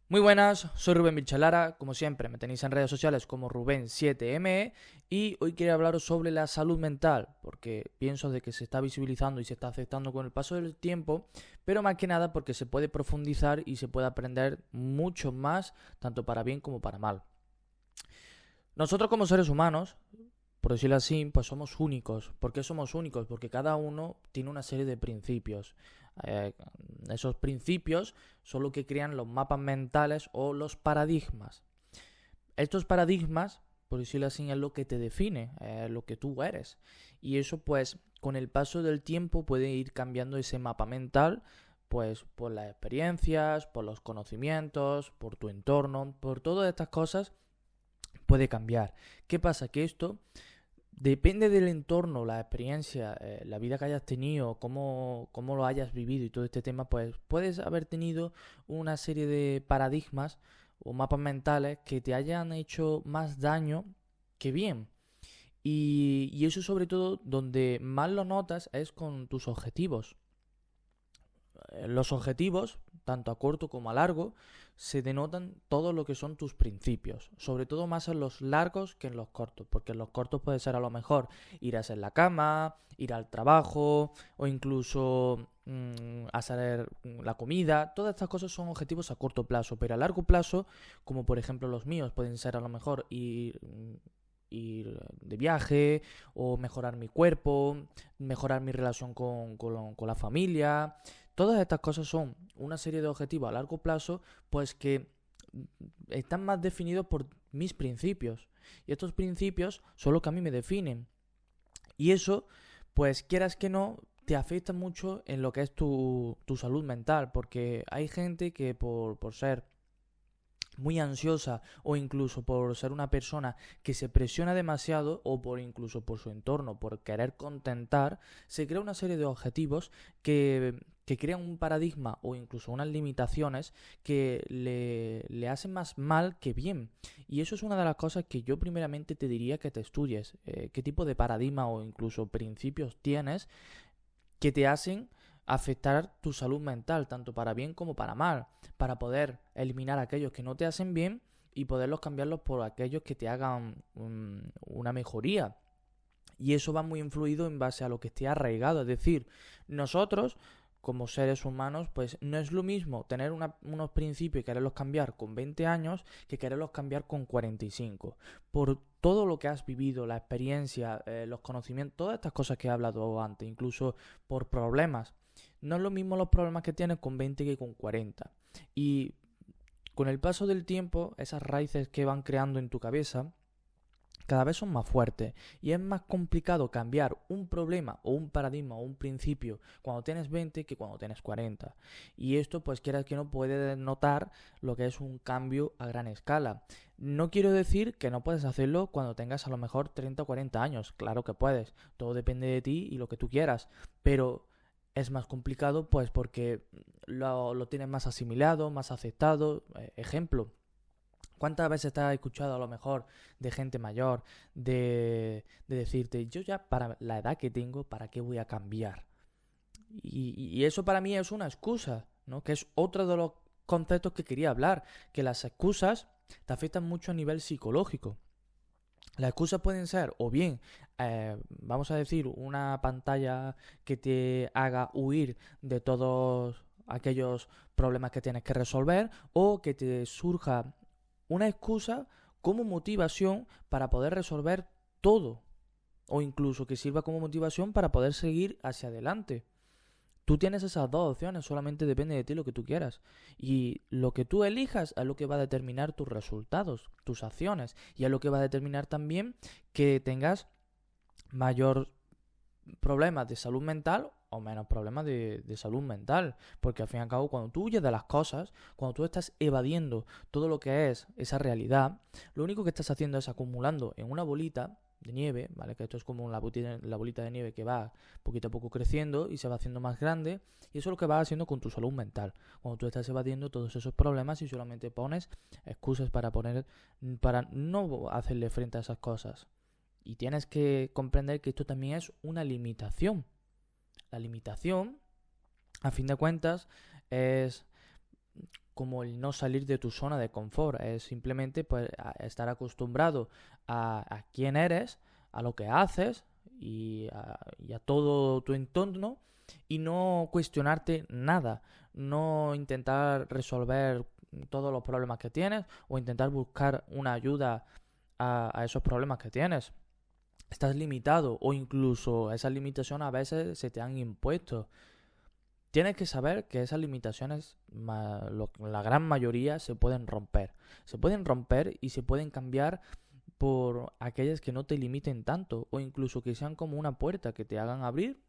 Muy buenas, soy Rubén Vilchalara, como siempre me tenéis en redes sociales como Rubén7me y hoy quiero hablaros sobre la salud mental, porque pienso de que se está visibilizando y se está aceptando con el paso del tiempo, pero más que nada porque se puede profundizar y se puede aprender mucho más, tanto para bien como para mal. Nosotros como seres humanos, por decirlo así, pues somos únicos. ¿Por qué somos únicos? Porque cada uno tiene una serie de principios. Eh, Esos principios son lo que crean los mapas mentales o los paradigmas. Estos paradigmas, por decirlo así, es lo que te define, es lo que tú eres. Y eso pues con el paso del tiempo puede ir cambiando ese mapa mental, pues por las experiencias, por los conocimientos, por tu entorno, por todas estas cosas puede cambiar. ¿Qué pasa? Que esto depende del entorno, la experiencia, la vida que hayas tenido, cómo lo hayas vivido y todo este tema, pues puedes haber tenido una serie de paradigmas o mapas mentales que te hayan hecho más daño que bien. Y eso sobre todo donde más lo notas es con tus objetivos. Los objetivos, tanto a corto como a largo, se denotan todo lo que son tus principios. Sobre todo más en los largos que en los cortos. Porque en los cortos puede ser a lo mejor ir a hacer la cama, ir al trabajo o incluso hacer la comida. Todas estas cosas son objetivos a corto plazo. Pero a largo plazo, como por ejemplo los míos, pueden ser a lo mejor ir de viaje o mejorar mi cuerpo, mejorar mi relación con la familia. Todas estas cosas son una serie de objetivos a largo plazo, pues que están más definidos por mis principios. Y estos principios son los que a mí me definen. Y eso, pues quieras que no, te afecta mucho en lo que es tu salud mental, porque hay gente que por ser muy ansiosa o incluso por ser una persona que se presiona demasiado o por incluso por su entorno, por querer contentar, se crea una serie de objetivos que crean un paradigma o incluso unas limitaciones que le hacen más mal que bien. Y eso es una de las cosas que yo primeramente te diría que te estudies. ¿Qué tipo de paradigma o incluso principios tienes que te hacen afectar tu salud mental, tanto para bien como para mal, para poder eliminar aquellos que no te hacen bien y poderlos cambiarlos por aquellos que te hagan una mejoría? Y eso va muy influido en base a lo que esté arraigado. Es decir, nosotros, como seres humanos, pues no es lo mismo tener unos principios y quererlos cambiar con 20 años que quererlos cambiar con 45. Por todo lo que has vivido, la experiencia, los conocimientos, todas estas cosas que he hablado antes, incluso por problemas. No es lo mismo los problemas que tienes con 20 que con 40. Y con el paso del tiempo, esas raíces que van creando en tu cabeza cada vez son más fuertes y es más complicado cambiar un problema o un paradigma o un principio cuando tienes 20 que cuando tienes 40. Y esto, pues quieras que no, puede notar lo que es un cambio a gran escala. No quiero decir que no puedes hacerlo cuando tengas a lo mejor 30 o 40 años. Claro que puedes. Todo depende de ti y lo que tú quieras. Pero es más complicado pues porque lo tienes más asimilado, más aceptado. Ejemplo. ¿Cuántas veces te has escuchado a lo mejor de gente mayor de decirte, yo ya para la edad que tengo, ¿para qué voy a cambiar? Y eso para mí es una excusa, ¿no? Que es otro de los conceptos que quería hablar, que las excusas te afectan mucho a nivel psicológico. Las excusas pueden ser o bien, vamos a decir, una pantalla que te haga huir de todos aquellos problemas que tienes que resolver o que te surja una excusa como motivación para poder resolver todo o incluso que sirva como motivación para poder seguir hacia adelante. Tú tienes esas dos opciones, solamente depende de ti lo que tú quieras. Y lo que tú elijas es lo que va a determinar tus resultados, tus acciones. Y es lo que va a determinar también que tengas mayor problemas de salud mental o menos problemas de salud mental. Porque al fin y al cabo, cuando tú huyes de las cosas, cuando tú estás evadiendo todo lo que es esa realidad, lo único que estás haciendo es acumulando en una bolita de nieve, ¿vale? Que esto es como la bolita de nieve que va poquito a poco creciendo y se va haciendo más grande. Y eso es lo que vas haciendo con tu salud mental. Cuando tú estás evadiendo todos esos problemas y solamente pones excusas para no hacerle frente a esas cosas. Y tienes que comprender que esto también es una limitación. La limitación, a fin de cuentas, es como el no salir de tu zona de confort. Es simplemente pues estar acostumbrado a quién eres, a lo que haces y a todo tu entorno y no cuestionarte nada, no intentar resolver todos los problemas que tienes o intentar buscar una ayuda a esos problemas que tienes. Estás limitado o incluso esas limitaciones a veces se te han impuesto. Tienes que saber que esas limitaciones, la gran mayoría, se pueden romper. Se pueden romper y se pueden cambiar por aquellas que no te limiten tanto o incluso que sean como una puerta que te hagan abrir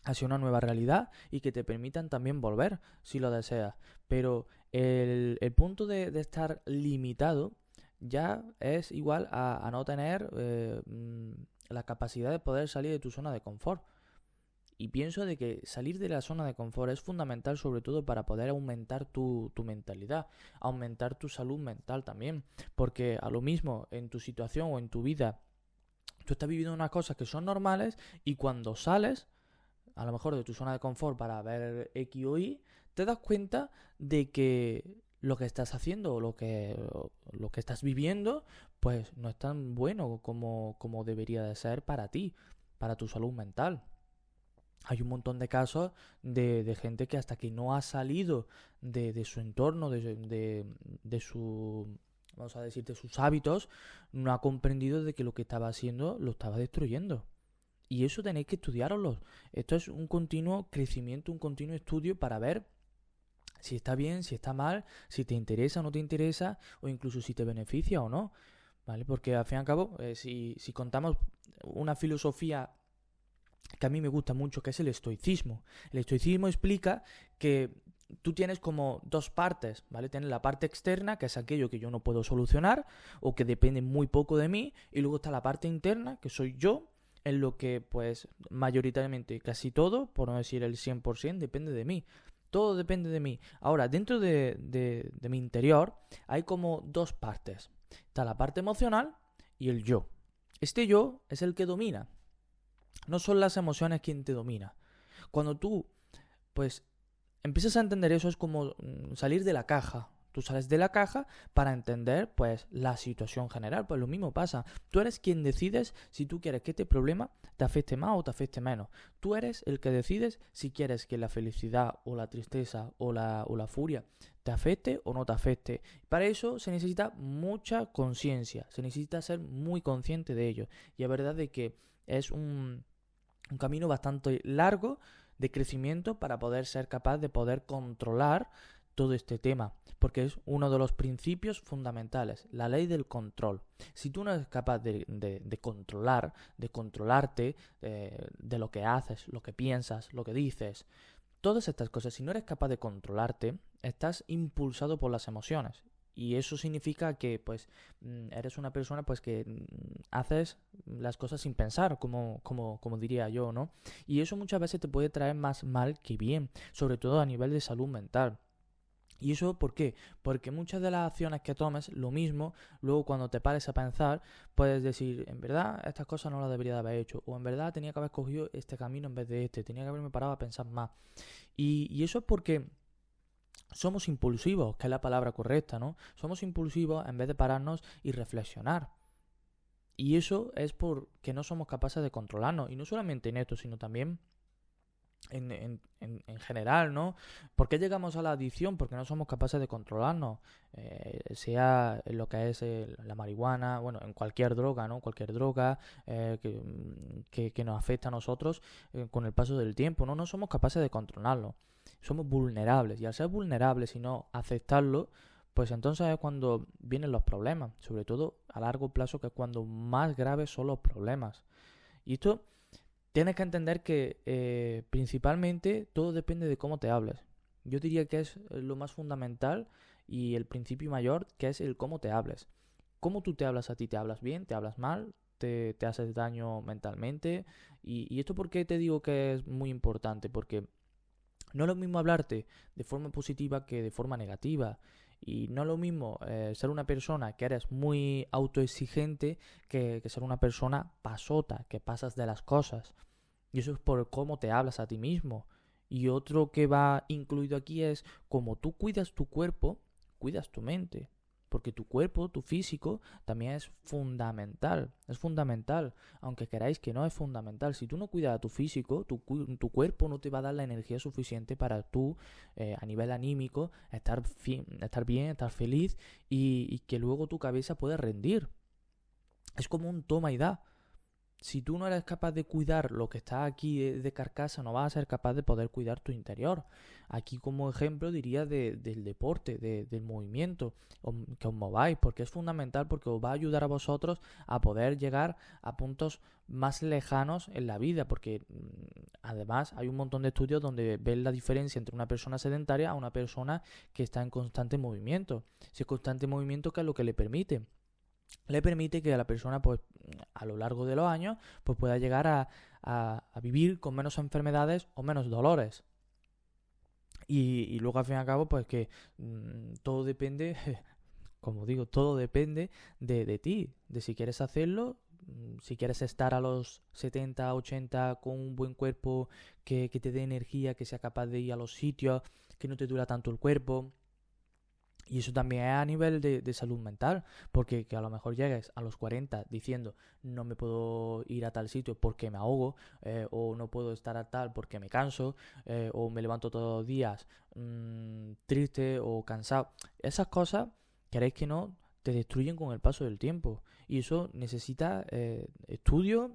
hacia una nueva realidad y que te permitan también volver si lo deseas. Pero el punto de estar limitado ya es igual a no tener la capacidad de poder salir de tu zona de confort. Y pienso de que salir de la zona de confort es fundamental sobre todo para poder aumentar tu mentalidad, aumentar tu salud mental también. Porque a lo mismo en tu situación o en tu vida, tú estás viviendo unas cosas que son normales y cuando sales, a lo mejor de tu zona de confort para ver X o Y, te das cuenta de que lo que estás haciendo o lo que estás viviendo, pues no es tan bueno como debería de ser para ti, para tu salud mental. Hay un montón de casos de gente que hasta que no ha salido de su entorno, de su, vamos a decir, de sus hábitos, no ha comprendido de que lo que estaba haciendo lo estaba destruyendo. Y eso tenéis que estudiarlo. Esto es un continuo crecimiento, un continuo estudio para ver si está bien, si está mal, si te interesa o no te interesa, o incluso si te beneficia o no. ¿Vale? Porque al fin y al cabo, si contamos una filosofía que a mí me gusta mucho, que es el estoicismo. El estoicismo explica que tú tienes como dos partes, ¿vale? Tienes la parte externa, que es aquello que yo no puedo solucionar o que depende muy poco de mí, y luego está la parte interna, que soy yo, en lo que pues mayoritariamente casi todo, por no decir el 100%, depende de mí. Todo depende de mí. Ahora, dentro de mi interior hay como dos partes. Está la parte emocional y el yo. Este yo es el que domina. No son las emociones quien te domina. Cuando tú, pues, empiezas a entender eso, es como salir de la caja. Tú sales de la caja para entender, pues, la situación general. Pues lo mismo pasa. Tú eres quien decides si tú quieres que este problema te afecte más o te afecte menos. Tú eres el que decides si quieres que la felicidad o la tristeza o la furia te afecte o no te afecte. Para eso se necesita mucha conciencia. Se necesita ser muy consciente de ello. Y es verdad de que es un camino bastante largo de crecimiento para poder ser capaz de poder controlar todo este tema, porque es uno de los principios fundamentales, la ley del control. Si tú no eres capaz de controlar, de controlarte, de lo que haces, lo que piensas, lo que dices, todas estas cosas, si no eres capaz de controlarte, estás impulsado por las emociones. Y eso significa que pues eres una persona pues que haces las cosas sin pensar, como diría yo, ¿no? Y eso muchas veces te puede traer más mal que bien, sobre todo a nivel de salud mental. ¿Y eso por qué? Porque muchas de las acciones que tomes, lo mismo, luego cuando te pares a pensar, puedes decir, en verdad, estas cosas no las debería de haber hecho, o en verdad tenía que haber cogido este camino en vez de este, tenía que haberme parado a pensar más. Y eso es porque somos impulsivos, que es la palabra correcta, ¿no? Somos impulsivos en vez de pararnos y reflexionar. Y eso es porque no somos capaces de controlarnos. Y no solamente en esto, sino también en general, ¿no? ¿Por qué llegamos a la adicción? Porque no somos capaces de controlarnos. Sea en lo que es la marihuana, bueno, en cualquier droga, ¿no? Cualquier droga que nos afecta a nosotros con el paso del tiempo, ¿no? No somos capaces de controlarlo. Somos vulnerables. Y al ser vulnerables y no aceptarlo, pues entonces es cuando vienen los problemas. Sobre todo a largo plazo, que es cuando más graves son los problemas. Y esto tienes que entender que principalmente todo depende de cómo te hables. Yo diría que es lo más fundamental y el principio mayor, que es el cómo te hables. Cómo tú te hablas a ti, te hablas bien, te hablas mal, te haces daño mentalmente. Y esto por qué te digo que es muy importante, porque no es lo mismo hablarte de forma positiva que de forma negativa. Y no es lo mismo ser una persona que eres muy autoexigente que ser una persona pasota, que pasas de las cosas. Y eso es por cómo te hablas a ti mismo. Y otro que va incluido aquí es, como tú cuidas tu cuerpo, cuidas tu mente. Porque tu cuerpo, tu físico, también es fundamental. Es fundamental. Aunque queráis que no, es fundamental. Si tú no cuidas a tu físico, tu cuerpo no te va a dar la energía suficiente para tú, a nivel anímico, estar bien, estar feliz y que luego tu cabeza pueda rendir. Es como un toma y da. Si tú no eres capaz de cuidar lo que está aquí de carcasa, no vas a ser capaz de poder cuidar tu interior. Aquí como ejemplo diría del deporte, del movimiento, que os mováis, porque es fundamental, porque os va a ayudar a vosotros a poder llegar a puntos más lejanos en la vida, porque además hay un montón de estudios donde ven la diferencia entre una persona sedentaria a una persona que está en constante movimiento. Ese constante movimiento, que es lo que le permite que la persona, pues, a lo largo de los años, pues pueda llegar a vivir con menos enfermedades o menos dolores. Y luego, al fin y al cabo, pues que todo depende, como digo, todo depende de ti, de si quieres hacerlo, si quieres estar a los 70, 80 con un buen cuerpo que te dé energía, que sea capaz de ir a los sitios, que no te dura tanto el cuerpo. Y eso también es a nivel de salud mental, porque que a lo mejor llegues a los 40 diciendo no me puedo ir a tal sitio porque me ahogo, o no puedo estar a tal porque me canso, o me levanto todos los días triste o cansado. Esas cosas, queréis que no, te destruyen con el paso del tiempo. Y eso necesita estudio,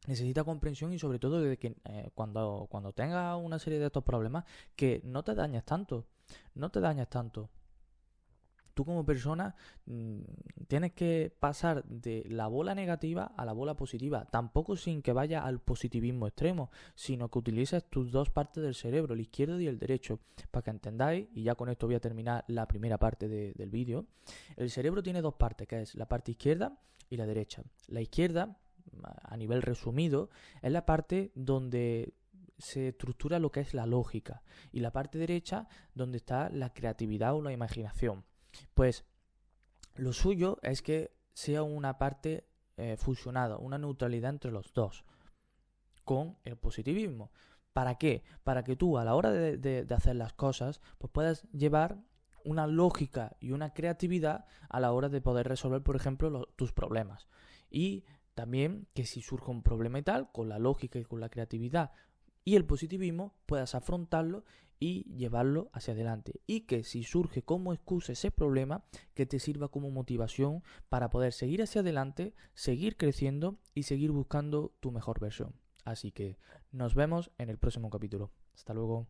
necesita comprensión y sobre todo de que cuando tengas una serie de estos problemas, que no te dañes tanto, no te dañes tanto. Tú como persona tienes que pasar de la bola negativa a la bola positiva, tampoco sin que vaya al positivismo extremo, sino que utilices tus dos partes del cerebro, el izquierdo y el derecho, para que entendáis, y ya con esto voy a terminar la primera parte del vídeo. El cerebro tiene dos partes, que es la parte izquierda y la derecha. La izquierda, a nivel resumido, es la parte donde se estructura lo que es la lógica, y la parte derecha donde está la creatividad o la imaginación. Pues lo suyo es que sea una parte fusionada, una neutralidad entre los dos, con el positivismo. ¿Para qué? Para que tú, a la hora de hacer las cosas, pues puedas llevar una lógica y una creatividad a la hora de poder resolver, por ejemplo, tus problemas. Y también que si surge un problema y tal, con la lógica y con la creatividad y el positivismo, puedas afrontarlo y llevarlo hacia adelante. Y que si surge como excusa ese problema, que te sirva como motivación para poder seguir hacia adelante, seguir creciendo y seguir buscando tu mejor versión. Así que nos vemos en el próximo capítulo. Hasta luego.